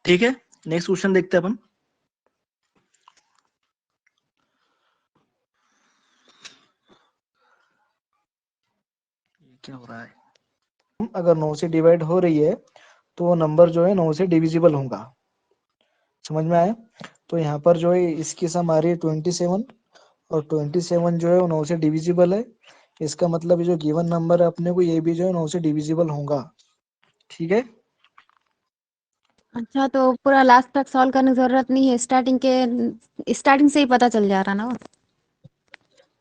ठीक है, next question देखते हैं अपन। क्या हो रहा है? अगर 9 से डिवाइड हो रही है तो वो नंबर जो है 9 से डिविजिबल होगा। समझ में आया? तो यहाँ पर जो है इसकी सम आ रही है 27 और 27 जो है वो 9 से डिविजिबल है। इसका मतलब ये जो गिवन नंबर है अपने को, ये भी जो है 9 से डिविजिबल होगा। ठीक है, अच्छा, तो पूरा लास्ट तक सॉल्व करने की जरूरत नहीं है, स्टार्टिंग से ही पता चल जा रहा ना वो।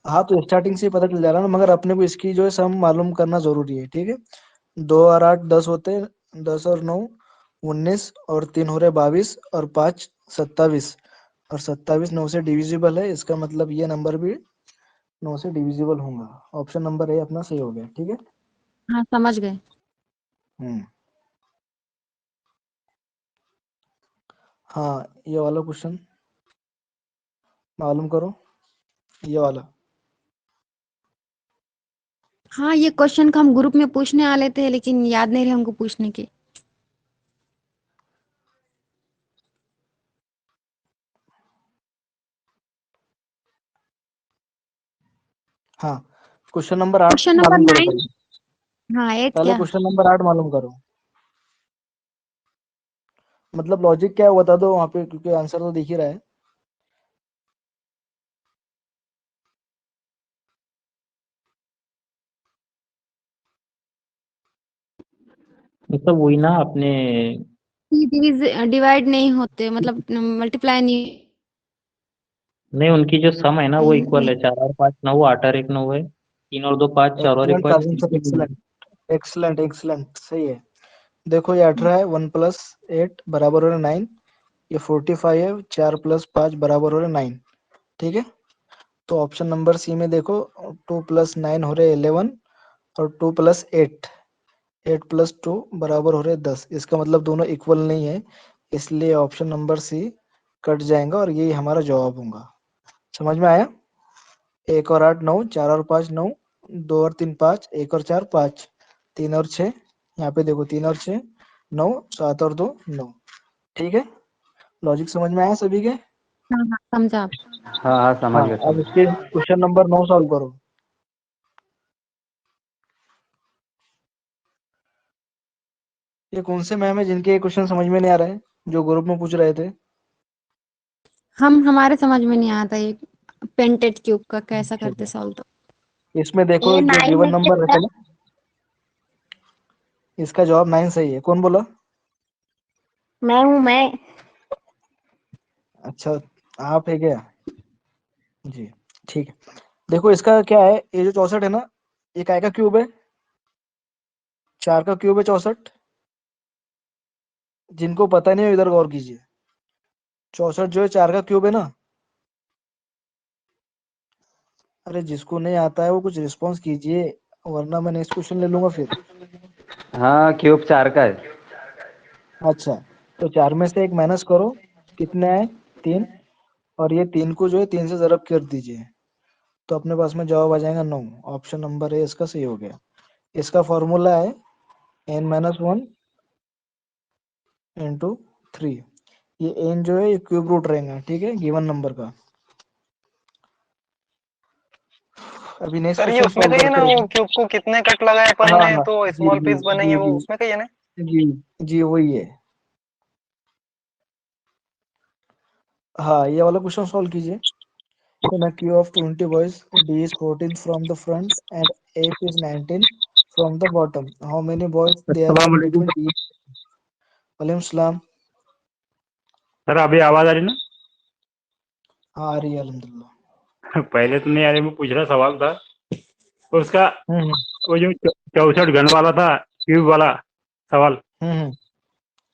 हाँ तो स्टार्टिंग से ही पता चल जा रहा है ना, मगर अपने को इसकी जो है सम मालूम करना जरूरी है। ठीक है, 2 और 8 10 होते हैं, 10 और 9 19 और 3 हो रहे 22 और 5 27 और 27 9 से डिविजिबल है। इसका मतलब ये नंबर भी 9 से डिविजिबल होगा। ऑप्शन नंबर ए अपना सही हो गया। ठीक है, हाँ, समझ गए। हम्म, हाँ ये वाला क्वेश्चन मालूम करो, ये वाला। हाँ, ये क्वेश्चन को हम ग्रुप में पूछने वाले थे, लेकिन याद नहीं रहे हमको पूछने की। हाँ, क्वेश्चन नंबर 8 क्वेश्चन नंबर मालूम करो 9। पहले। हाँ, 8 पहले क्या? क्वेश्चन नंबर 8 मालूम करो, मतलब लॉजिक क्या है वो बता दो वहां पे, क्योंकि आंसर तो दिख ही रहा है। मतलब वही ना अपने, डिवाइड नहीं होते, मतलब मल्टीप्लाई नहीं। नहीं उनकी जो सम है ना वो इक्वल नहीं। है, 4 और 5 9, 8 और 1 9 है, 3 और 2 5, 4 और 1 excellent 5। Sajid sir, excellent excellent excellent, सही है। देखो ये 18 है, 1 प्लस 8 बराबर हो रहा है 9। ये 45 है, 4 प्लस 5 बराबर हो रहा है 9। ठीक है, तो ऑप्शन नंबर सी में देखो, 2 प्लस 9 हो रहे 11 और 2 प्लस 8, 8 प्लस 2 बराबर हो रहे 10। इसका मतलब दोनों इक्वल नहीं है, इसलिए ऑप्शन नंबर सी कट जाएगा और यही हमारा जवाब होगा। समझ में आया? 1 और 8 9, 4 और 5 9, 2 और 3 5, 1 और 4 5, 3 और 6, यहाँ पे देखो 3 और 6 9, 7 और 2 9। ठीक है, लॉजिक समझ में आया सभी के? हाँ हाँ, समझा। हाँ हाँ समझ हाँ, गए अब समझ इसके क्वेश्चन नंबर 9 सॉल्व करो। ये कौन से मैम है जिनके क्वेश्चन समझ में नहीं आ रहा है, जो ग्रुप में पूछ रहे थे? हमारे समझ में नहीं आता ये पेंटेड क्यूब का कैसा ठीक करते है, सॉल्व तो। इसमें देखो ये जो 9 गिवन में नंबर रहता है ना, इसका जवाब 9 सही है। कौन बोला? मैं हूँ मैं। अच्छा, आप है क्या? जी, ठीक है। देखो इसका क्या है, ये जो 64 है ना, ये काय का क्यूब है? 4 का क्यूब है 64। जिनको पता नहीं है इधर गौर कीजिए, 64 जो है 4 का क्यूब है ना। अरे जिसको नहीं आता है वो कुछ रिस्पॉन्स कीजिए, वरना मैं नेक्स्ट क्वेश्चन ले लूंगा फिर। हाँ क्यूब 4 का है। अच्छा, तो 4 में से एक माइनस करो, कितने आए? 3। और ये 3 को जो है 3 से ज़रब कर दीजिए, तो अपने पास में जवाब आ जाएगा 9। ऑप्शन नंबर ए इसका सही हो गया। इसका फॉर्मूला है n-1 इंटू 3। ये n जो है ये क्यूब रूट रहेगा, ठीक है, गिवन नंबर का। अभी नेक्स्ट सर ये क्वेश्चन उसमें सॉल्व कहिए करते ना, वो हैं। क्यूब को कितने कट लगाए अपन हाँ ने हाँ, तो जी स्मॉल जी पीस बने, जी है वो जी उसमें कहिए ना। जी जी, वही है। हाँ, ये वाला क्वेश्चन सॉल्व कीजिए। In a queue of 20 boys, D is 14 from the front and F is 19 from the bottom. How many boys there are अस्सलाम वालेकुम between D? वालेकुम सलाम। सर, अभी आवाज आ रही ना? हाँ आ रही है अल्हम्दुलिल्लाह। पहले तो नहीं आ रही, मैं पूछ रहा सवाल था उसका। हम्म वो जो 64 घन वाला था, क्यूब वाला सवाल,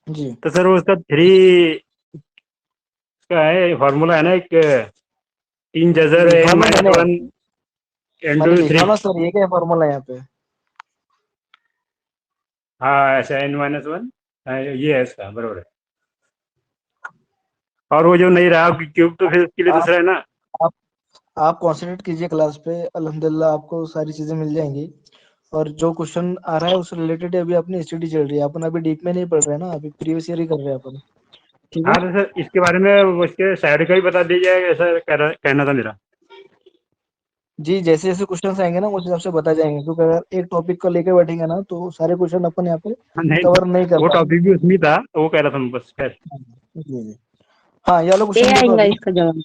जी, तो सर वो उसका 3 का है फॉर्मूला है ना, एक 3 जजर लिखा n ना माइनस मैंने 1 मैंने इंटू लिखा 3। ना सर, ये क्या फॉर्मूला है यहाँ पे? हाँ ऐसा n-1, ये है इसका बरोबर है। और वो जो नहीं रहा क्यूब, तो फिर उसके लिए आप दूसरा है ना। आप आप कॉन्सेंट्रेट कीजिए क्लास पे, अल्हम्दुलिल्लाह आपको सारी चीजें मिल जाएंगी। और जो क्वेश्चन आ रहा है उससे रिलेटेड अभी अपनी स्टडी चल रही है, अपन अभी डीप में नहीं पढ़ रहे हैं ना, अभी प्रीवियस ईयर ही कर रहे हैं अपन। ठीक हाँ है। तो सर इसके बारे में उसके साइड का भी बता दीजिए, ऐसा कहना था मेरा। जी, जैसे जैसे क्वेश्चन आएंगे ना उस हिसाब से बता जाएंगे, क्योंकि अगर एक टॉपिक को लेकर बैठेंगे ना तो सारे क्वेश्चन अपन यहाँ पे हाँ, नहीं कवर नहीं कर वो पाएंगे। टॉपिक भी उसमें था, वो कह रहा था मैं बस खैर। जी जी। हाँ, ये वाला ए क्वेश्चन देखो आएगा अभी। इसका जवाब,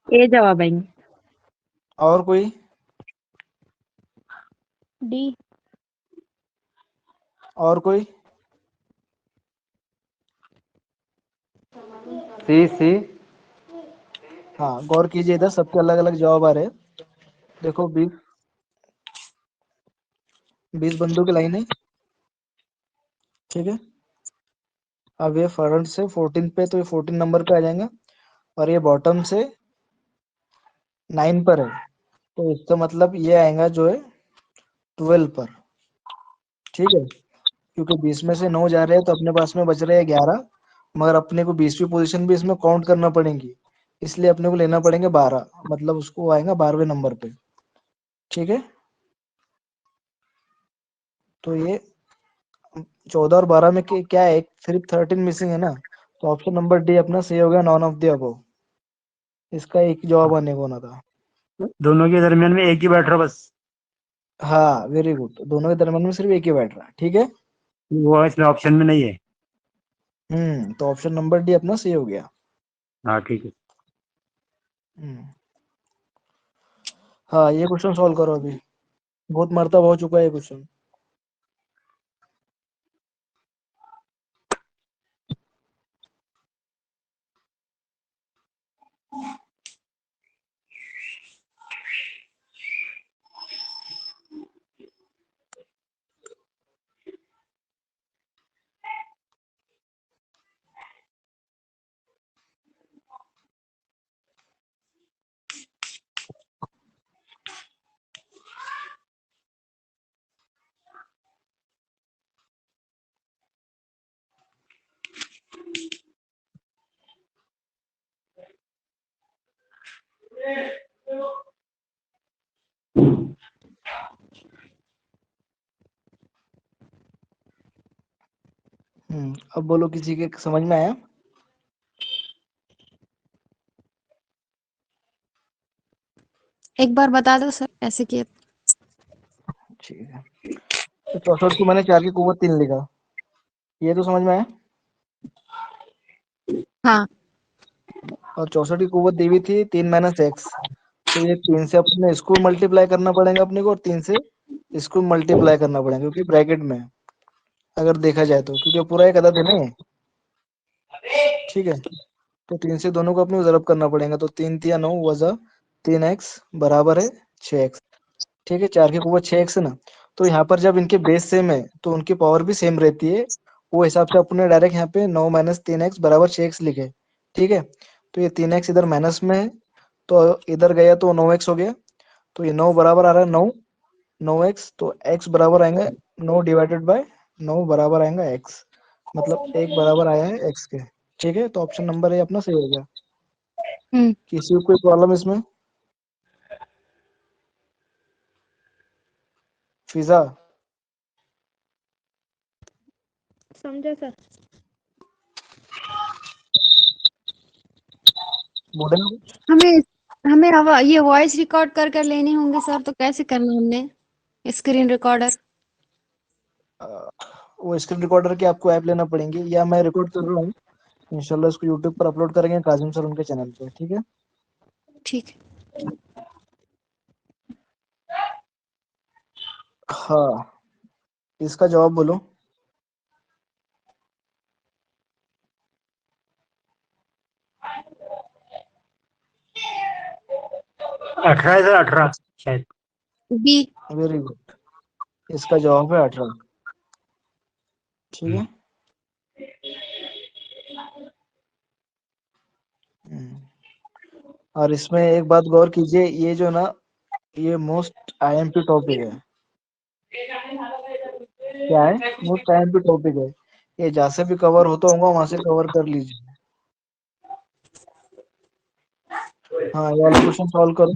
ए जवाब आएंगे। और कोई? डी। और कोई? सी। हाँ, गौर कीजिए, इधर सबके अलग अलग जवाब आ रहे हैं। देखो 20 बंदों की लाइन है, ठीक है। अब ये फ्रंट से 14 पे, तो ये 14 नंबर पे आ जाएंगे, और ये बॉटम से 9 पर है, तो इसका मतलब ये आएगा जो है 12 पर, ठीक है। क्योंकि 20 में से 9 जा रहे हैं तो अपने पास में बच रहे हैं 11, मगर अपने को 20वीं पोजीशन भी इसमें काउंट करना पड़ेगी, इसलिए अपने को लेना पड़ेंगे 12, मतलब उसको आएगा 12वें नंबर पे, ठीक है। तो ये 14 और 12 में क्या है, सिर्फ 13 मिसिंग है ना, तो ऑप्शन नंबर डी अपना सही हो गया, नॉन ऑफ द अबव। इसका एक जवाब आने को होना था। दोनों के दरमियान में एक ही बैठ रहा बस, हाँ, वेरी गुड, दोनों के दरम्यान में सिर्फ एक ही बैठ रहा है, ठीक है। वो इसमें ऑप्शन में नहीं है। तो ऑप्शन नंबर डी अपना सही हो गया। हाँ ठीक है। हम्म हाँ, ये क्वेश्चन सॉल्व करो अभी, बहुत मरतब हो चुका है ये क्वेश्चन। अब बोलो, किसी के समझ में आया? एक बार बता दो सर कैसे किए। ठीक है, तो 64 को मैंने 4 की कुव्वत 3 लिखा, ये तो समझ में आया। हाँ। और 64 की कुव्वत दी हुई थी 3 माइनस एक्स, तो ये 3 से अपने इसको मल्टीप्लाई करना पड़ेगा अपने को, और 3 से इसको मल्टीप्लाई करना पड़ेगा, क्योंकि ब्रैकेट में है, अगर देखा जाए तो, क्योंकि पूरा एक अदद है ना ये, ठीक है। तो 3 से दोनों को अपने को ज़रब करना पड़ेगा, तो 3 तिया 9 वजा 3x बराबर है 6x, ठीक है। 4 की कुव्वत 6x है ना, तो यहाँ पर जब इनके बेस सेम है तो उनकी पावर भी सेम रहती है, वो हिसाब से अपने डायरेक्ट यहाँ पे 9 माइनस 3x बराबर 6x लिखे, ठीक है। तो ये 3x इधर माइनस में है, तो इधर गया तो 9x हो गया, तो ये 9 बराबर आ रहा है 9, 9x, तो x बराबर आएगा 9 डिवाइडेड बाय 9 बराबर आएगा x, मतलब एक बराबर आया है x के, ठीक है। तो ऑप्शन नंबर ए अपना सही हो गया। हम्म किसी को कोई प्रॉब्लम इसमें? फिजा, समझा सर। बोले ना कुछ? हमें हमें ये वॉइस रिकॉर्ड कर कर लेने होंगे सर, तो कैसे करना हमने स्क्रीन रिकॉर्डर? वो स्क्रीन रिकॉर्डर की आपको ऐप लेना पड़ेंगी, या मैं रिकॉर्ड कर रहा हूँ, इंशाल्लाह इसको यूट्यूब पर अपलोड करेंगे काजिम सर उनके चैनल पे, ठीक है। ठीक है। हाँ, इसका जवाब बोलो। 18 है सर, 18 शायद। बी। वेरी गुड, इसका जवाब है 18, ठीक है। और इसमें एक बात गौर कीजिए, ये जो ना, ये मोस्ट आईएमपी टॉपिक है। क्या है? मोस्ट आईएमपी टॉपिक है, ये जहाँ से भी कवर होता होगा वहां से कवर कर लीजिए। हाँ, ये वाला क्वेश्चन सॉल्व करो,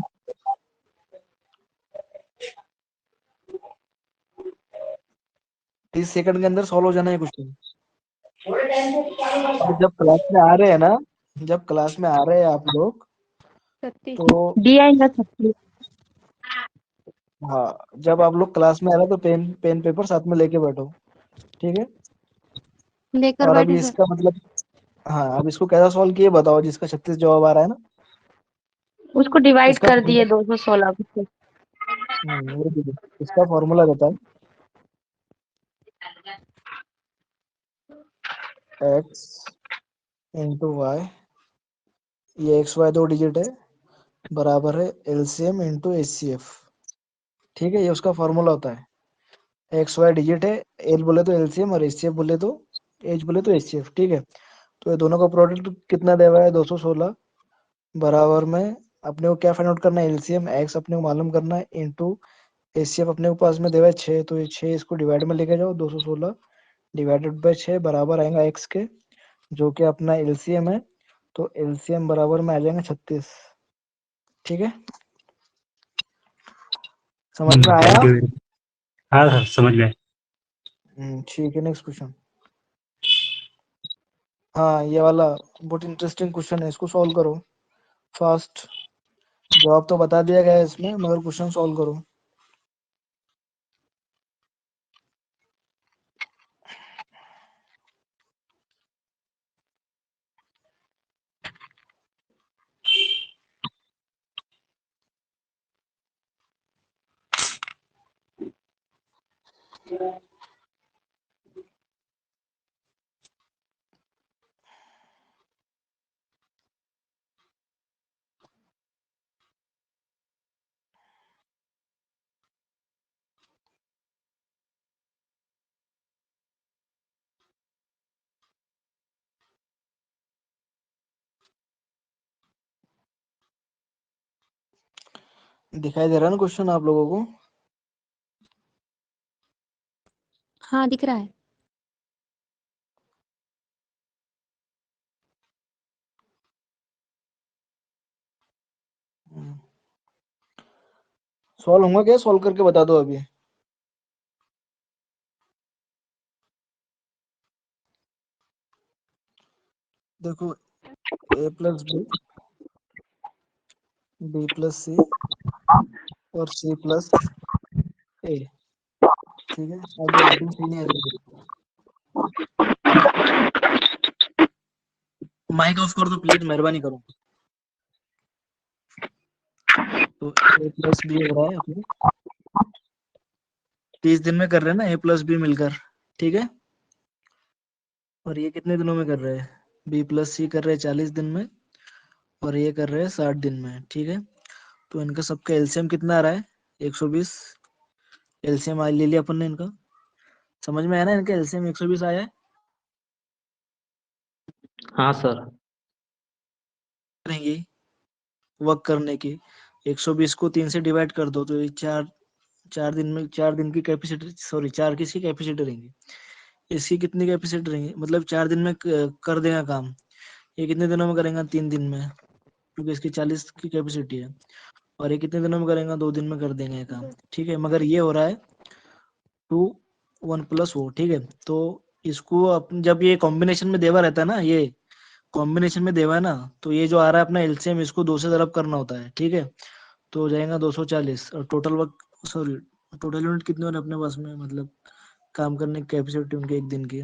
30 सेकंड के अंदर सॉल्व हो जाना है क्वेश्चन। जब क्लास में आ रहे हैं ना, जब क्लास में आ रहे हैं आप लोग, तो दिया ही ना 36। हाँ, जब आप लोग क्लास में आ रहे हैं तो पेन पेन पेपर साथ में लेके बैठो, ठीक है। लेकर और अभी बैठे सर। इसका मतलब, हाँ, अब इसको कैसा सॉल्व किए बताओ, जिसका 36 जवाब आ रहा है ना। उसको डिवाइड इसका कर दिए 216 से। ये देखो, इसका फॉर्मूला बताओ। एक्स इंटू वाई, ये एक्स वाई 2 डिजिट है, बराबर है एलसीएम इंटू एचसीएफ, ठीक है। ये उसका फॉर्मूला होता है। एक्स वाई डिजिट है, एल बोले तो एलसीएम और एचसीएफ बोले तो एच बोले तो एचसीएफ, ठीक है। तो ये दोनों का प्रोडक्ट कितना दे हुआ है, 216, बराबर में अपने को क्या फाइंड आउट करना है, एलसीएम एक्स अपने को मालूम करना है, इंटू एचसीएफ अपने को पास में दे हुआ है 6, तो ये 6 इसको डिवाइड में लेके जाओ, 216 डिवाइडेड बाय 6 बराबर आएगा एक्स के, जो कि अपना एलसीएम है। तो एलसीएम बराबर में आ जाएगा 36, ठीक है। समझ में आया? Thank you. हाँ सर समझ गए। ठीक है, नेक्स्ट क्वेश्चन। हाँ, ये वाला बहुत इंटरेस्टिंग क्वेश्चन है, इसको सॉल्व करो फास्ट। जवाब तो बता दिया गया है इसमें, मगर क्वेश्चन सॉल्व करो। दिखाई दे रहा है ना क्वेश्चन आप लोगों को? हाँ दिख रहा है। सॉल्व होगा क्या? सॉल्व करके बता दो अभी। देखो, ए प्लस बी प्लस सी और सी प्लस ए, ठीक है। अब ये राइटिंग सही नहीं आ रही है, माइक ऑफ कर दो प्लीज, मेहरबानी करो। तो ए प्लस बी हो रहा है अपने 30 दिन में कर रहे हैं ना, ए प्लस बी मिलकर, ठीक है। और ये कितने दिनों में कर रहे हैं? बी प्लस सी कर रहे हैं 40 दिन में, और ये कर रहे हैं 60 दिन में, ठीक है। तो इनका सबका एलसीएम कितना आ रहा है? 120। एलसीएम ले लिया अपन ने इनका, समझ में आया ना? इनका एलसीएम 120 आया है। हाँ सर। करेंगे वर्क करने की, 120 को 3 से डिवाइड कर दो, तो ये चार, 4 दिन में, 4 दिन की कैपेसिटी, सॉरी 4 किसकी कैपेसिटी रहेंगी, इसकी कितनी कैपेसिटी रहेंगी, मतलब 4 दिन में कर देगा काम। ये कितने दिनों में करेगा? 3 दिन में, क्योंकि इसकी 40 की कैपेसिटी है। और ये कितने दिनों में करेगा? 2 दिन में कर देंगे ये काम, ठीक है। मगर ये हो रहा है 2 1 + 4, ठीक है। तो इसको जब ये कॉम्बिनेशन में देवा रहता है ना, ये कॉम्बिनेशन में देवा है ना, तो ये जो आ रहा है अपना एलसीएम, इसको 2 से ज़रब करना होता है, ठीक है। तो हो जाएगा 240, और total work, sorry total unit कितने हो रहे हैं अपने पास में, मतलब काम करने की कैपेसिटी उनके एक दिन की,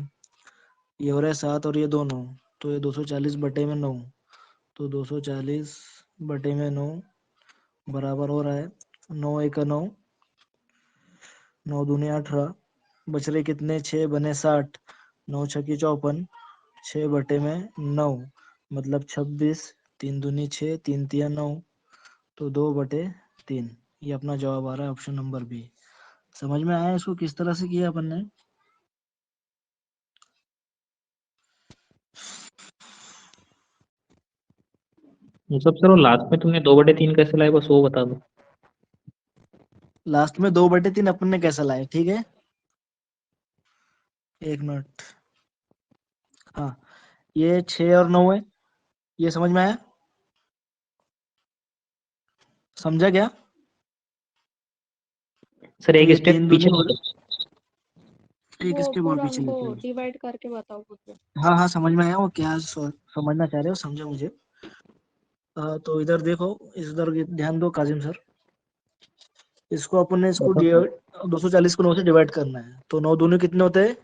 ये हो रहा है 7 और ये 2 9, तो ये 240 बटे में 9, तो 240 बटे में 9 बराबर हो रहा है 9 × 1 = 9, 9 दूनी 18, बच रहे कितने? 6 बने 60, 9 × 6 = 54, 6 बटे में 9 मतलब 26, 3 दूनी 6, 3 × 3 = 9, तो 2/3। ये अपना जवाब आ रहा है, ऑप्शन नंबर बी। समझ में आया इसको किस तरह से किया अपन ने? मतलब सर वो लास्ट में तुमने 2/3 कैसे लाए, बस वो बता दो। लास्ट में 2/3 अपन ने कैसा लाया, ठीक है। एक मिनट, हाँ, ये 6 और 9 है, ये समझ में आया? समझा क्या? सर तो एक ये स्टेप 3 दूनी पीछे हो चलो। गए, एक वो स्टेप और पूरा पीछे उनको लेके आओ। डिवाइड करके बताओ मुझे। हाँ हाँ समझ में आया वो क्या समझना चाह रहे हो, समझो मुझे। तो इधर देखो, इधर ध्यान दो काजिम सर। इसको अपन ने इसको बताओ। 240 को 9 से डिवाइड करना है, तो 9 दूनी कितने होते हैं?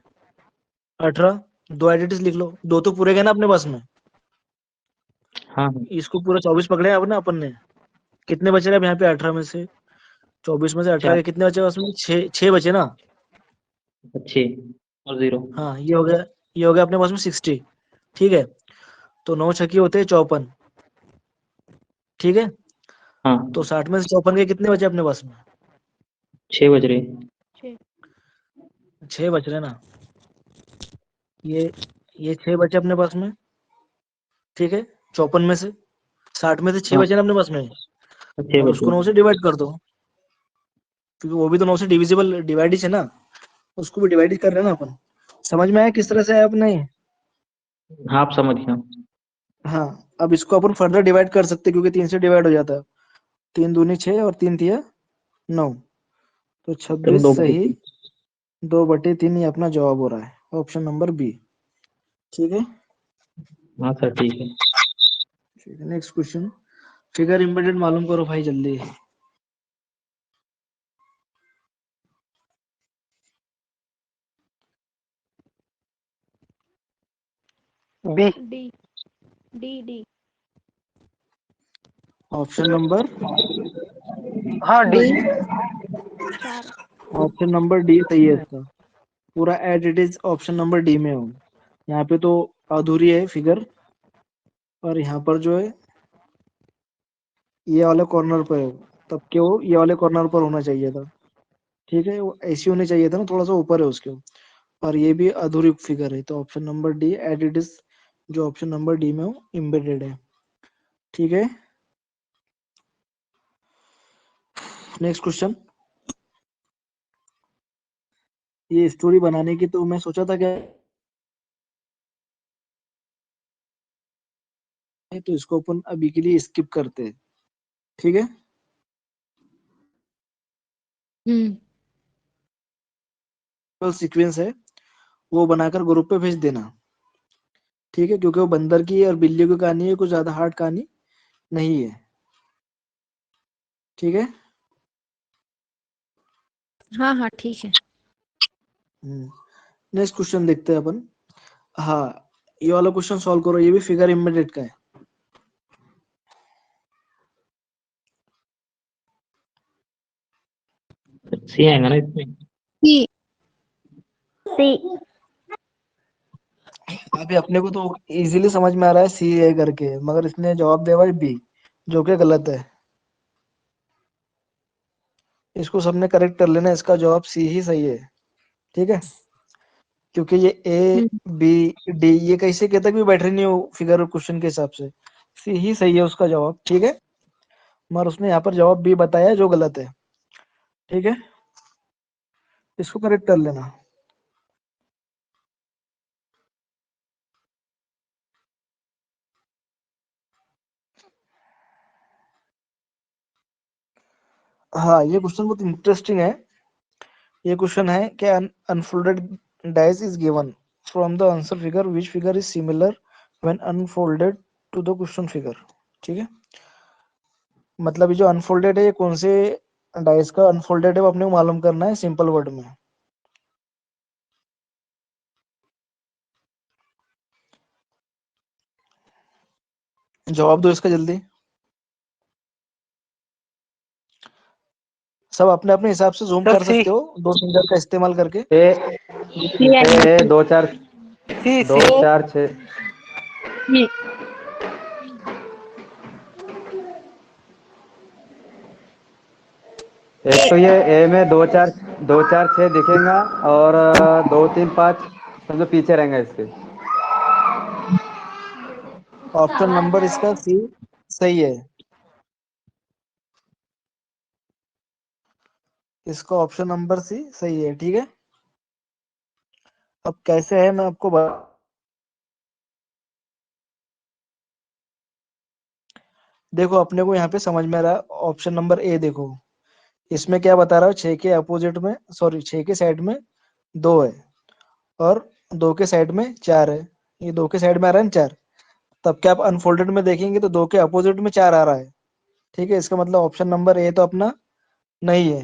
18। दो एडिटिव लिख लो, दो तो पूरे गए ना अपने पास में। हाँ हाँ इसको पूरा 24 पकड़े अब ना अपन ने। कितने बचे अब यहाँ पे? 18 में से 24 में से 18 चार के कितने बचे पास में? 6 बचे ना। 6 और 0। हाँ ये हो गया, ये हो गया अपने पास में 60। ठीक है, तो 9 छक्के होते हैं 54। ठीक है, हाँ तो 60 में से 54 के कितने बचे अपने पास में? 6 बज रहे। 6। 6 बच रहे ना। ये 6 बचे अपने पास में। ठीक है, 54 में से 60 में से 6 हाँ बचे ना अपने पास में, 6 और बजे। उसको 9 से डिवाइड कर दो, क्योंकि वो भी तो 9 से डिविजिबल डिवाइड ही है ना, उसको भी डिवाइड ही कर रहे हैं ना अपन। समझ में आया किस तरह से आया अपने? हाँ आप समझ गया। हाँ, अब इसको अपन फर्दर डिवाइड कर सकते हैं, क्योंकि 3 से डिवाइड हो जाता है। 3 दूनी 6 और 3 तिया 9, तो चलो 26 सही। 2/3 ये अपना जवाब हो रहा है, ऑप्शन नंबर बी। ठीक है, हाँ सर ठीक है। ठीक है, नेक्स्ट क्वेश्चन। फिगर इम्बेडेड मालूम करो भाई जल्दी। B. D D D. Option number हाँ D. D 4। Option number D सही है इसका। पूरा as it is option number D में हो। यहाँ पे तो अधूरी है फिगर, और यहाँ पर जो है ये वाले कॉर्नर पर है, तब क्यों ये वाले कॉर्नर पर होना चाहिए था। ठीक है, वो ऐसी होनी चाहिए था ना, थोड़ा सा ऊपर है उसके। और ये भी अधूरी फिगर है, तो option number D as it is, जो ऑप्शन नंबर डी में हो इम्बेडेड है। ठीक है, नेक्स्ट क्वेश्चन। ये स्टोरी बनाने की तो मैं सोचा था क्या, तो इसको अपन अभी के लिए स्किप करते हैं। ठीक है, सीक्वेंस है, वो बनाकर ग्रुप पे भेज देना। ठीक है, क्योंकि वो बंदर की और बिल्ली की कहानी है, कुछ ज्यादा हार्ड कहानी नहीं है। ठीक है, हाँ हाँ ठीक है। नेक्स्ट क्वेश्चन देखते हैं अपन। हाँ, ये वाला क्वेश्चन सॉल्व करो, ये भी फिगर इमिडिएट का है। सी आएगा ना इसमें। सी। सी। अभी अपने को तो इजीली समझ में आ रहा है सी ए करके, मगर इसने जवाब दिया भाई बी, जो कि गलत है। इसको सबने करेक्ट कर लेना, इसका जवाब सी ही सही है। ठीक है, क्योंकि ये ए बी डी ये कैसे कहता भी बैठ रही नहीं हो फिगर क्वेश्चन के हिसाब से। सी ही सही है उसका जवाब। ठीक है, मगर उसने यहाँ पर जवाब बी बताया जो गलत है। ठीक है, इसको करेक्ट कर लेना। हाँ, ये क्वेश्चन बहुत इंटरेस्टिंग है। ये क्वेश्चन है कि unfolded dice is given from the answer figure, which figure is similar when unfolded to the question figure. ठीक है, मतलब ये जो अनफोल्डेड है, ये कौन से डाइस का अनफोल्डेड है, वो अपने को मालूम करना है सिंपल वर्ड में। जवाब दो इसका जल्दी, सब अपने अपने हिसाब से जूम सर कर सी। सकते हो, दो फिंगर का इस्तेमाल करके। ए सी आएगा। ए 2 4 सी 2 सी। 4 6। सी। एक तो ये ए में 2 4 6 दिखेगा, और 2 3 5 समझो पीछे रहेंगे इसके। ऑप्शन नंबर इसका सी सही है। इसका ऑप्शन नंबर सी सही है। ठीक है, अब कैसे है मैं आपको देखो, अपने को यहाँ पे समझ में आ रहा है। ऑप्शन नंबर ए देखो, इसमें क्या बता रहा है, 6 के अपोजिट में, सॉरी 6 के साइड में 2 है, और 2 के साइड में 4 है, ये 2 के साइड में आ रहा है 4, तब क्या आप अनफोल्डेड में देखेंगे तो 2 के अपोजिट में 4 आ रहा है। ठीक है, इसका मतलब ऑप्शन नंबर ए तो अपना नहीं है।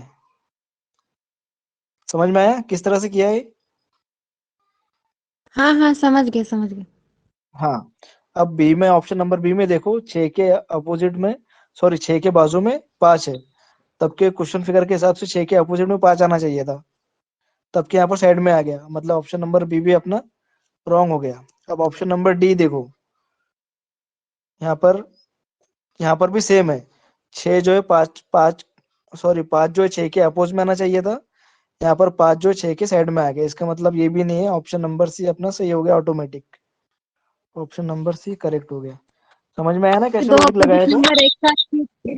समझ में आया किस तरह से किया है? हाँ हाँ, समझ गए समझ गए। हाँ, अब बी में, ऑप्शन नंबर बी में देखो, 6 के अपोजिट में, सॉरी 6 के बाजू में 5 है, तब के क्वेश्चन फिगर के हिसाब से 6 के अपोजिट में 5 आना चाहिए था, तब के यहाँ पर साइड में आ गया, मतलब ऑप्शन नंबर बी भी अपना रॉन्ग हो गया। अब ऑप्शन नंबर डी देखो, यहाँ पर भी सेम है, 6 जो है 5 सॉरी 5 जो है 6 के अपोज में आना चाहिए था, यहाँ पर 5 जो है 6 के साइड में आ गया, इसका मतलब ये भी नहीं है, ऑप्शन नंबर सी अपना सही हो गया automatic, option number C correct हो गया। समझ में आया ना कैसे दो लॉजिक लगाया अपोजिट तो? नंबर एक साथ,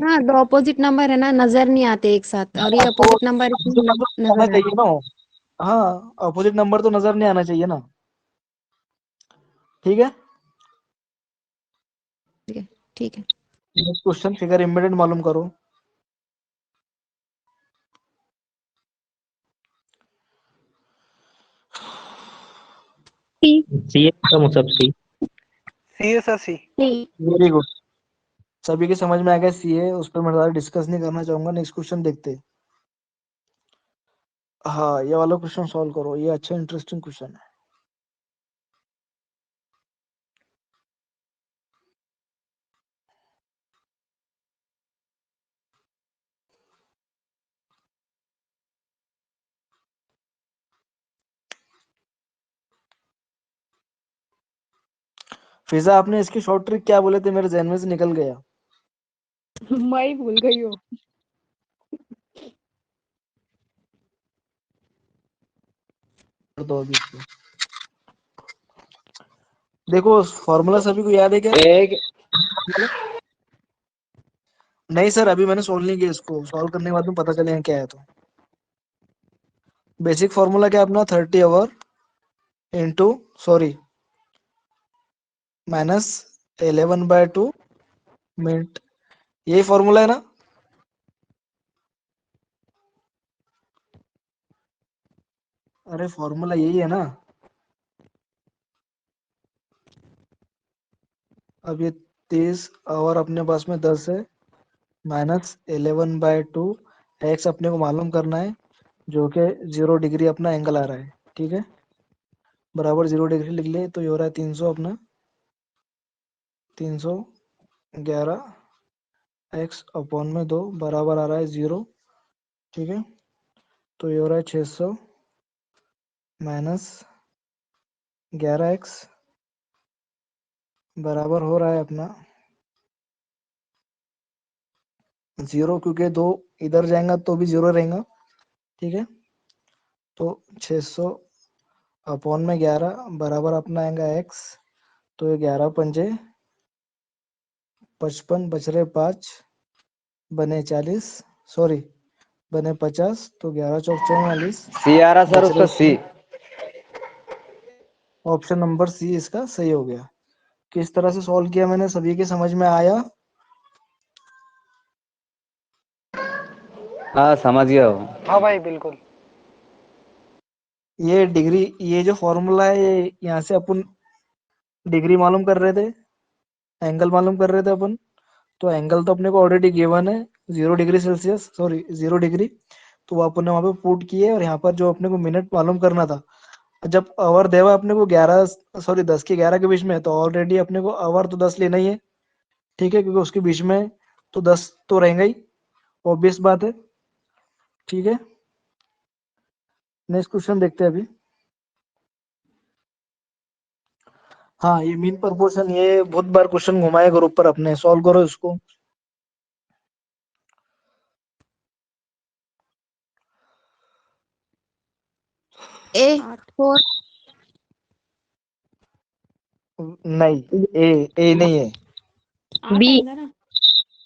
हाँ, दो अपोजिट नंबर है ना, नजर नहीं आते एक साथ, और ये आपको अपोजिट नंबर opposite number तो आना नजर आते। चाहिए ना, हाँ अपोजिट नंबर तो नजर नहीं आना चाहिए ना। ठीक है, ठीक है। नेक्स्ट क्वेश्चन, फिगर इम्बेडेड मालूम करो। C. सी का मतलब सी। सी है सर, सी। C. वेरी गुड, सभी के समझ में आ गया सी है, उस पर मैं ज़्यादा डिस्कस नहीं करना चाहूंगा। नेक्स्ट क्वेश्चन देखते हैं। हाँ, ये वाला क्वेश्चन सॉल्व करो, ये अच्छा इंटरेस्टिंग क्वेश्चन है। फिजा, आपने इसकी शॉर्ट ट्रिक क्या बोले थे, मेरे जहन में से निकल गया। मैं ही भूल गई हूँ। कर दो अभी इसको। देखो फॉर्मूला सभी को याद है क्या? एक नहीं सर, अभी मैंने सोल्व नहीं किया, इसको सॉल्व करने के बाद में पता चलेगा क्या है। तो बेसिक फॉर्मूला क्या है अपना, 30 our into sorry minus 11/2 minute, यही फॉर्मूला है ना? अरे फॉर्मूला यही है ना? अब ये 30 आवर अपने पास में 10 है, माइनस 11/2, एक्स अपने को मालूम करना है, जो कि 0 डिग्री अपना एंगल आ रहा है। ठीक है, बराबर 0 डिग्री लिख ले, तो ये हो रहा है 300 अपना, 311 एक्स अपॉन में 2 बराबर आ रहा है 0। ठीक है, तो ये हो रहा है 600 माइनस 11x बराबर हो रहा है अपना 0, क्योंकि 2 इधर जाएगा तो भी 0 रहेगा। ठीक है, तो 600 अपॉन में 11 बराबर अपना आएगा x, तो ये 11 पंजे 55, बच रहे 5, बने 40, सॉरी बने 50, तो 11 चौक 44, सी आ रहा सर बच उसका रहे सी। 6। ऑप्शन नंबर सी इसका सही हो गया। किस तरह से सॉल्व किया मैंने, सभी के समझ में आया? हाँ समझ गया हूँ। हाँ भाई बिल्कुल। ये डिग्री, ये जो फॉर्मूला है, ये यहाँ से अपन डिग्री मालूम कर रहे थे, एंगल मालूम कर रहे थे अपन, तो एंगल तो अपने को ऑलरेडी गिवन है 0 डिग्री सेल्सियस, सॉरी 0 डिग्री, तो वो अपन ने वहां पे पुट किए, और यहाँ पर जो अपने को मिनट मालूम करना था, जब आवर देवा अपने को 11 सॉरी 10 के 11 के बीच में, तो ऑलरेडी अपने को आवर तो 10 लेना ही है। ठीक है, क्योंकि उसके बीच में तो 10 तो रहेगा ही, ऑब्वियस बात है। ठीक है, नेक्स्ट क्वेश्चन देखते हैं अभी। हाँ, ये मीन प्रपोर्शन, ये बहुत बार क्वेश्चन घुमाए ग्रुप पर अपने, सॉल्व करो इसको। ए 4। नहीं, ए नहीं है। 8 B. आएगा ना,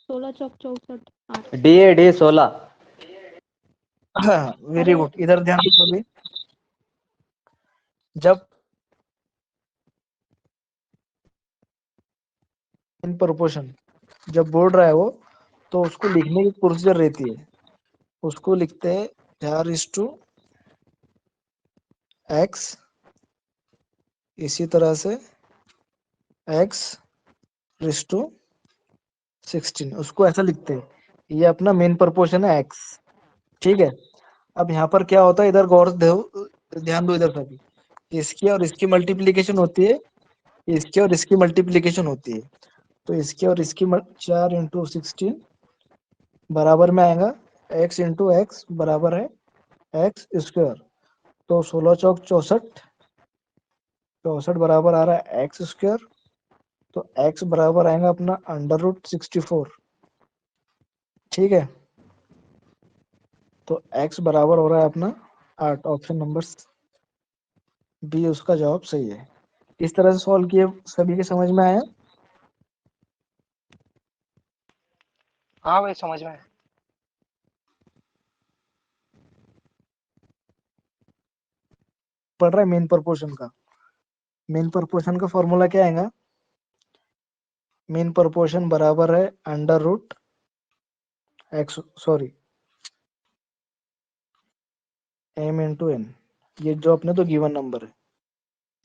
16 चौक 64, 8। डी 16। वेरी अरे गुड, इधर ध्यान दो सभी। जब इन प्रपोर्शन जब बोल रहा है वो, तो उसको लिखने की प्रोसीजर रहती है, उसको लिखते हैं 4:x, इसी तरह से x रेस टू 16, उसको ऐसा लिखते हैं, ये अपना मेन प्रपोर्शन है x। ठीक है, अब यहाँ पर क्या होता है, इधर गौर से ध्यान दो, इधर सभी, इसकी और इसकी मल्टीप्लीकेशन होती है, इसकी और इसकी मल्टीप्लीकेशन होती है, तो इसकी और इसकी 4 इंटू 16 बराबर में आएगा x इंटू एक्स बराबर है एक्स स्क्वायर, तो 16 चौक 64, 64 बराबर आ रहा है एक्स स्क्वायर, तो x बराबर आएगा अपना √64। ठीक है, तो x बराबर हो रहा है अपना 8, ऑप्शन नंबर बी उसका जवाब सही है। इस तरह से सॉल्व किए, सभी के समझ में आया? हाँ भाई समझ में आया। पढ़ रहा है मेन प्रपोर्शन का, मेन प्रपोर्शन का फॉर्मूला क्या आएगा, मेन प्रपोर्शन बराबर है √x, sorry m into n, ये जो अपने तो गिवन नंबर है।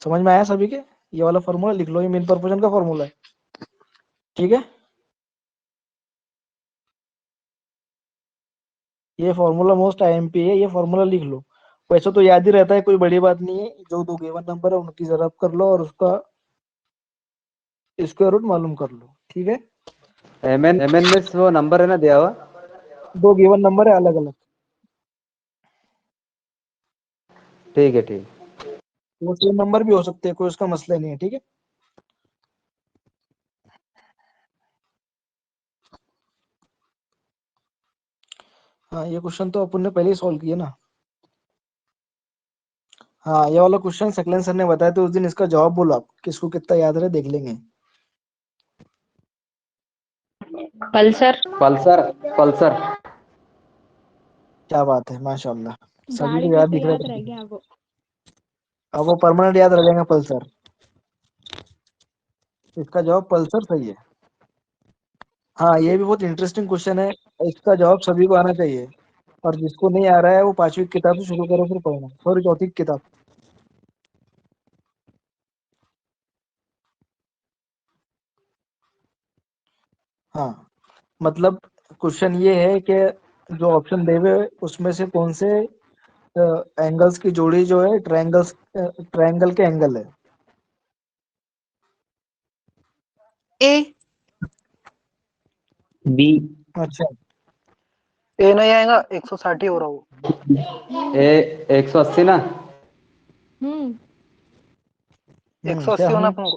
समझ में आया सभी के? ये वाला फॉर्मूला लिख लो, ये मेन प्रपोर्शन का फॉर्मूला है। ठीक है, ये फॉर्मूला मोस्ट आईएमपी है, ये फॉर्मूला लिख लो, वैसे तो याद ही रहता है, कोई बड़ी बात नहीं है, जो दो गिवन नंबर है उनकी जरा कर लो और उसका स्क्वायर रूट मालूम कर लो। ठीक है, एम एन में वो नंबर है ना दिया हुआ? दो गिवन नंबर है अलग अलग, ठीक है, ठीक। वो सेम नंबर भी हो सकते हैं, कोई उसका मसला नहीं है। ठीक है, हाँ ये क्वेश्चन तो अपन ने पहले ही सॉल्व किया ना। हाँ ये वाला क्वेश्चन सकलन सर ने बताया, तो उस दिन इसका जवाब बोलो आप, किसको कितना याद रहे देख लेंगे। पल्सर। Pulsar, Pulsar. क्या बात है, माशाल्लाह, सभी गाड़ी को याद किसको दिख रहा याद रह है। गया वो। अब वो परमानेंट याद रह जाएगा पल्सर, इसका जवाब पल्सर सही है। हाँ ये भी बहुत इंटरेस्टिंग क्वेश्चन है, इसका जवाब सभी को आना चाहिए, और जिसको नहीं आ रहा है वो 5वीं किताब से शुरू करो फिर पढ़ना, सॉरी 4थी किताब। हाँ मतलब क्वेश्चन ये है कि जो ऑप्शन दे हुए उसमें से कौन से एंगल्स की जोड़ी जो है ट्रायंगल के एंगल है। ए। बी। अच्छा, ए नहीं आएगा, 160 ही हो रहा वो। ए 180 ना? हम्म। क्या 180 होना हम, अपन को।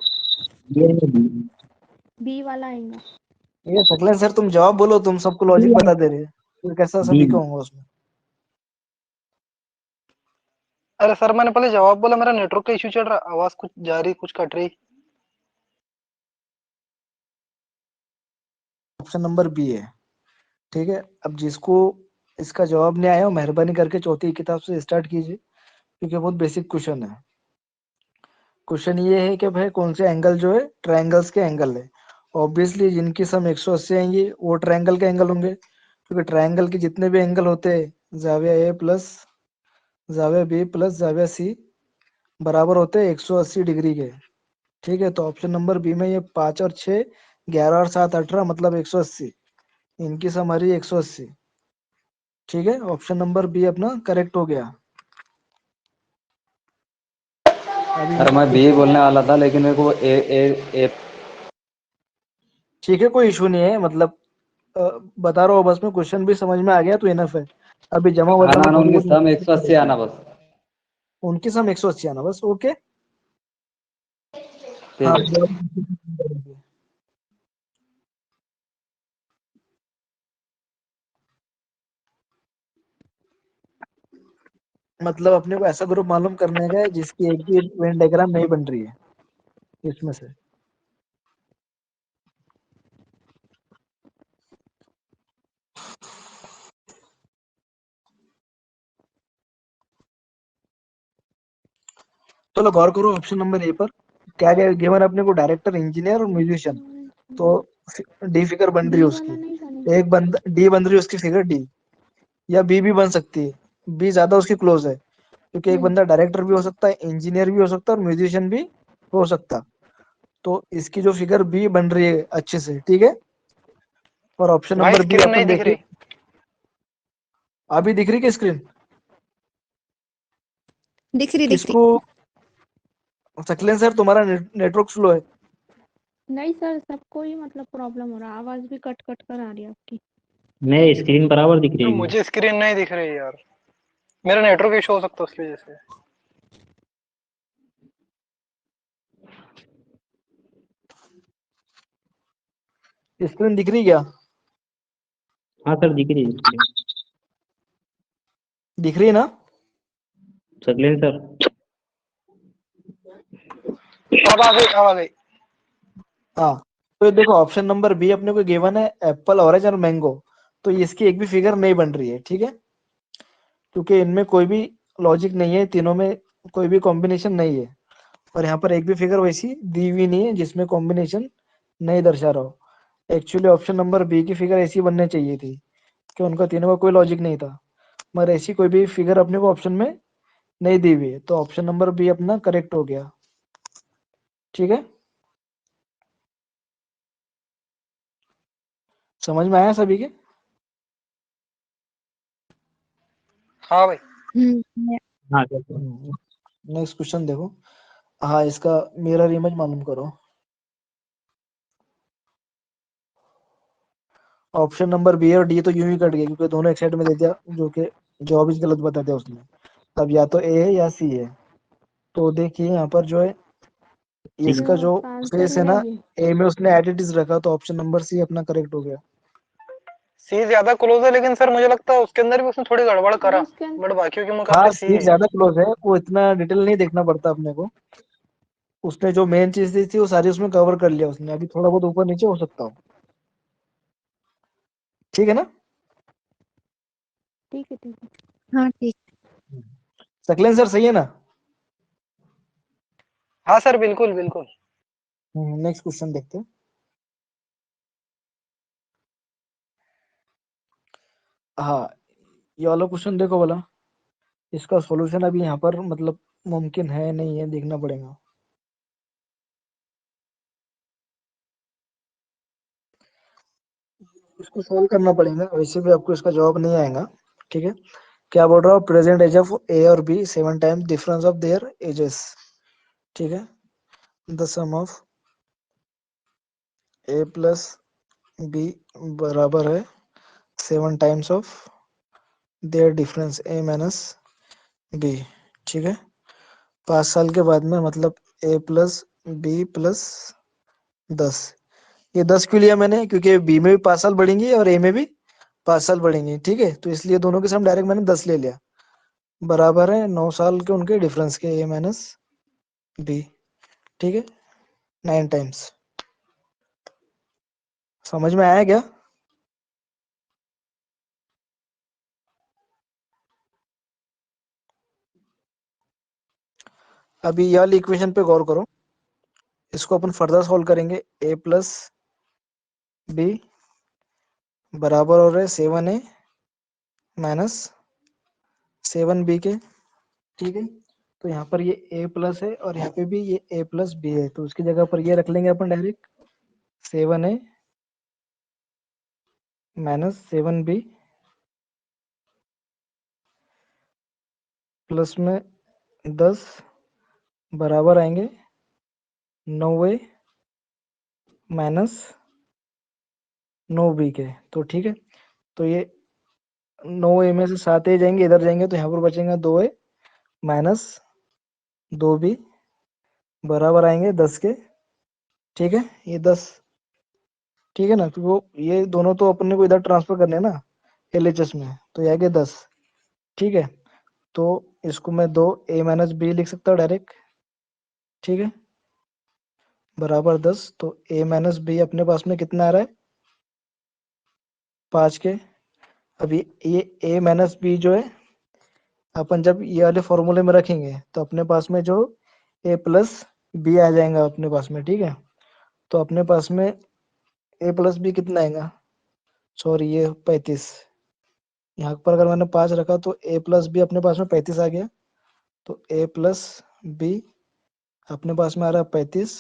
बी वाला आएगा। ये सकलन सर तुम जवाब बोलो, तुम सबको लॉजिक बता दे रहे हो, फिर कैसा सभी का होगा उसमें। अरे सर मैंने पहले जवाब बोला, मेरा नेटवर्क का इश्यू चल रहा, आवाज कुछ जा रही कुछ कट रही। ऑप्शन नंबर बी है। ठीक है, अब जिसको इसका जवाब नहीं आया वो मेहरबानी करके 4थी किताब से स्टार्ट कीजिए, क्योंकि बहुत बेसिक क्वेश्चन है। क्वेश्चन ये है कि भाई कौन से एंगल जो है ट्रायंगल्स के एंगल है, ऑब्वियसली जिनकी सम 180 आएंगी वो ट्रायंगल के एंगल होंगे, क्योंकि ट्रायंगल के जितने भी एंगल होते हैं जाविया ए प्लस जाविया बी प्लस जाविया सी बराबर होते हैं 180 डिग्री के। ठीक है, तो ऑप्शन नंबर बी में ये 5 और 6, 11 और 7 18, मतलब 180, इनकी सम आ रही है 180। ठीक है, ऑप्शन नंबर बी अपना करेक्ट हो गया। अभी अरे मैं बी बोलने वाला था, लेकिन मेरे को ए ए ए ठीक है, कोई इशू नहीं है, मतलब बता रहा हूँ बस, में क्वेश्चन भी समझ में आ गया तो इनफ है। अभी जमा बदला आना में ना, थोड़ी उनकी बहुत सम 180 आना बस। उनकी सम 180 आना बस, ओके। ठीक हाँ है। मतलब अपने को ऐसा ग्रुप मालूम करने का है जिसकी एक भी वेन डायग्राम नहीं बन रही है इसमें से। चलो गौर करो ऑप्शन नंबर ए पर, क्या क्या गिवन अपने को, डायरेक्टर, इंजीनियर और म्यूजिशियन। तो डी फिगर बन रही बी है वाला नहीं बनेगा। उसकी, एक बंदा डी बन रही है उसकी फिगर डी, या बी भी बन सकती है, बी ज्यादा उसकी क्लोज है, क्योंकि एक हम्म। बंदा डायरेक्टर भी हो सकता है, इंजीनियर भी हो सकता है और म्यूजिशियन भी हो सकता। तो इसकी जो फिगर बी बन रही है अच्छे से, ठीक है। और ऑप्शन भाई नंबर बी स्क्रीन नहीं अपन दिख देखिए, रही। अभी दिख रही क्या स्क्रीन दिख रही किसको? शक्लेन सर तुम्हारा नेटवर्क स्लो है। नहीं सर, सबको ही मतलब प्रॉब्लम हो रहा है, आवाज भी कट कट कर आ रही है आपकी। नहीं, स्क्रीन बराबर दिख रही है। मुझे स्क्रीन नहीं दिख रही यार, मेरा नेटवर्क इशू हो सकता है उसकी वजह से। स्क्रीन दिख रही क्या? हाँ सर, दिख रही है स्क्रीन। दिख रही है ना? शक्लेन सर, अब आ गई, अब आ गई। हाँ, तो ये देखो ऑप्शन नंबर बी अपने को गिवन है एप्पल, ऑरेंज और मैंगो। तो इसकी एक भी फिगर नहीं बन रही है, ठीक है, क्योंकि इनमें कोई भी लॉजिक नहीं है, तीनों में कोई भी कॉम्बिनेशन नहीं है। और यहाँ पर एक भी फिगर वैसी दी हुई नहीं है जिसमें कॉम्बिनेशन नहीं दर्शा रहा हो। एक्चुअली ऑप्शन नंबर बी की फिगर ऐसी बननी चाहिए थी कि उनका तीनों का कोई लॉजिक नहीं था, मगर ऐसी कोई भी फिगर अपने को ऑप्शन में नहीं दी हुई है। तो ऑप्शन नंबर बी अपना करेक्ट हो गया, ठीक है। समझ में आया सभी के? हाँ भाई। हाँ सर। नेक्स्ट क्वेश्चन देखो। हाँ, इसका मिरर इमेज मालूम करो। ऑप्शन नंबर बी और डी तो यूं ही कट गए क्योंकि दोनों एक साइड में दे दिया, जो कि जवाब ही गलत बता दिया उसने। अब या तो ए है या सी है। तो देखिए यहाँ पर जो है इसका जो आंसर फेस है ना, है ये। ए में उसने एडिटिव रखा, तो ऑप्शन नंबर सी अपना करेक्ट हो गया। सी ज्यादा क्लोज है, लेकिन सर मुझे लगता है उसके अंदर भी उसने थोड़ी गड़बड़ करा, उसके अंदर बट बाकियों के हाँ, मुकाबले सी सी है। ज्यादा क्लोज है, वो इतना डिटेल नहीं देखना पड़ता अपने को। उसने जो मेन चीज दी थी वो सारी उसमें कवर कर लिया उसने, अभी थोड़ा बहुत ऊपर नीचे हो सकता हो, ठीक है ना? ठीक है, ठीक है। हाँ ठीक। सकलेन सर सही है ना? हाँ सर, बिल्कुल बिल्कुल। नेक्स्ट क्वेश्चन देखते हैं। हाँ, ये वाला क्वेश्चन देखो वाला, इसका सॉल्यूशन अभी यहाँ पर मतलब मुमकिन है नहीं है, देखना पड़ेगा। इसको सॉल्व करना पड़ेगा, वैसे भी आपको इसका जवाब नहीं आएगा, ठीक है। क्या बोल रहा हूँ, प्रेजेंट एज ऑफ ए और B 7 times difference of their ages, ठीक है। The sum of A plus B बराबर है 7 times of their difference A minus B, ठीक है। 5 साल के बाद में मतलब ए प्लस बी प्लस 10। ये 10 क्यों लिया मैंने, क्योंकि बी में भी 5 साल बढ़ेंगी और ए में भी 5 साल बढ़ेंगे, ठीक है। तो इसलिए दोनों के सम डायरेक्ट मैंने 10 ले लिया, बराबर है 9 साल के उनके डिफरेंस के, ए माइनस बी, ठीक है। 9 टाइम्स। समझ में आया क्या? अभी ये वाली इक्वेशन पे गौर करो, इसको अपन फर्दर सॉल्व करेंगे। ए प्लस बी बराबर हो रहे 7a माइनस 7b के, ठीक है। तो यहाँ पर ये a प्लस है और यहाँ पे भी ये a प्लस बी है, तो उसकी जगह पर ये रख लेंगे अपन direct 7a minus 7b plus में 10 बराबर आएंगे 9a माइनस 9b के। तो ठीक है, तो ये 9a में से 7a जाएंगे, इधर जाएंगे तो यहाँ पर बचेंगे 2a माइनस 2b बराबर आएंगे 10 के, ठीक है। ये 10, ठीक है ना, तो वो ये दोनों तो अपने को इधर ट्रांसफर करने हैं ना एलएचएस में, तो ये आगे 10, ठीक है। तो इसको मैं 2a माइनस बी लिख सकता हूँ डायरेक्ट, ठीक है, बराबर 10। तो a माइनस बी अपने पास में कितना आ रहा है, 5 के। अभी ये a माइनस बी जो है अपन जब ये वाले फॉर्मूले में रखेंगे तो अपने पास में जो a प्लस बी आ जाएगा अपने पास में, ठीक है। तो अपने पास में a प्लस बी कितना आएगा, सॉरी ये 35, यहाँ पर अगर मैंने 5 रखा तो a प्लस बी अपने पास में 35 आ गया। तो a प्लस बी अपने पास में आ रहा है 35,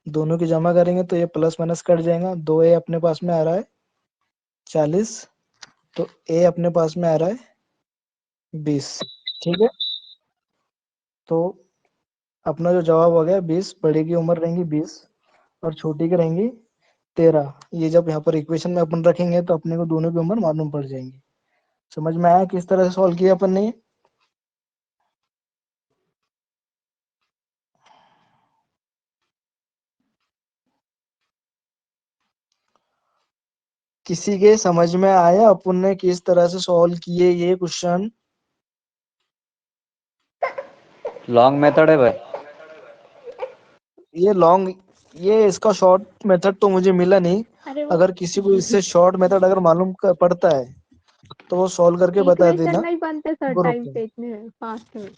दोनों की जमा करेंगे तो ये प्लस माइनस कट जाएगा। 2a अपने पास में आ रहा है 40, तो a अपने पास में आ रहा है 20। ठीक है, तो अपना जो जवाब हो गया 20, बड़े की उम्र रहेंगी 20 और छोटी की रहेंगी 13। ये जब यहाँ पर इक्वेशन में अपन रखेंगे तो अपने को दोनों की उम्र मालूम पड़ जाएंगी। समझ में आया किस तरह से सॉल्व किया अपन ने? किसी के समझ में आया अपन ने किस तरह से सॉल्व किए ये क्वेश्चन? लॉन्ग मेथड है भाई। ये लॉन्ग, ये इसका शॉर्ट मेथड तो मुझे मिला नहीं। अरे वो अगर किसी को इससे शॉर्ट मेथड अगर मालूम पड़ता है तो वो सॉल्व करके बता इक्वेशन देना नहीं बनते सर ग्रुप टाइम में। पे इतने फास्ट में।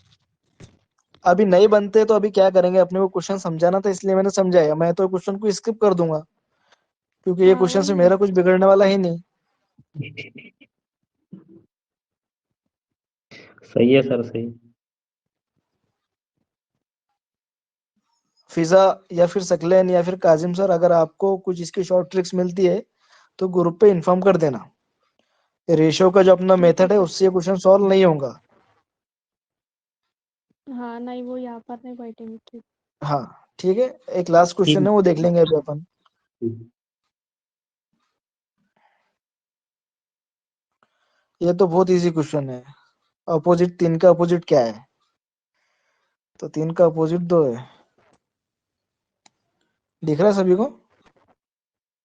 अभी नहीं बनते तो अभी क्या करेंगे, अपने को क्वेश्चन समझाना था इसलिए मैंने समझाया। मैं तो क्वेश्चन को स्किप कर दूंगा क्योंकि ये हाँ क्वेश्चन से वही मेरा कुछ बिगड़ने वाला ही नहीं। सही है सर, सही। फिजा या फिर सकलेन या फिर काजिम सर, अगर आपको कुछ इसकी शॉर्ट ट्रिक्स मिलती है तो ग्रुप पे इन्फॉर्म कर देना। रेशियो का जो अपना ठीक है मेथड है सर। उससे क्वेश्चन सॉल्व नहीं होगा। हाँ नहीं वो यहाँ पर नहीं बैठेंगे ठीक। हाँ ठीक है, एक लास्ट क्वेश्चन है वो देख लेंगे अभी अपन। ये तो बहुत इजी क्वेश्चन है। अपोजिट 3 का अपोजिट क्या है? तो 3 का अपोजिट 2 है। दिख रहा है सभी को?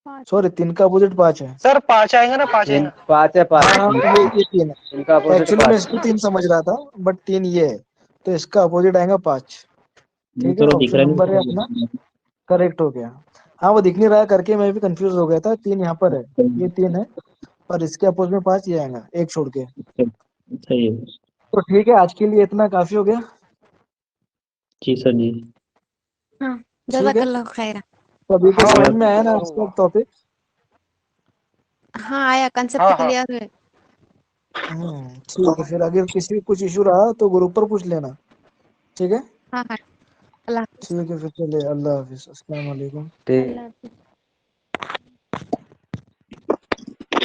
5 सॉरी 3 का अपोजिट 5 है। सर 5 आएगा ना, 5 तीन आएगा। 5 है, 5 हाँ ये 3 है। इनका अपोजिट एक्चुअली मैं 5। इसको 3 समझ रहा था बट 3 ये है, तो इसका अपोजिट आएगा 5। वो ठीक है, तो दिख ऑप्शन रहा नंबर है अपना नहीं। करेक्ट हो गया। हाँ वो दिख नहीं रहा है करके मैं भी कंफ्यूज हो गया था। 3 यहाँ पर है, ये 3 है और इसके अपोजिट में 5 ये आएगा, एक छोड़ के। सही है। तो ठीक है, आज के लिए इतना काफी हो गया। जी सर जी। हाँ ठीक है, जज़ाकल्लाह खैरा। सभी को हाँ समझ मैम, में आया ना हो इसका होगा। टॉपिक? हाँ आया, कंसेप्ट हाँ हाँ क्लियर है। ठीक है, फिर अगर किसी को कुछ इशू रहा तो ग्रुप पर पूछ लेना। ठीक है, हाँ हाँ, अल्लाह हाफिज़। ठीक है, फिर चलिए, अल्लाह हाफिज, अस्सलाम वालेकुम। ठीक। अल्लाह हाफिज़।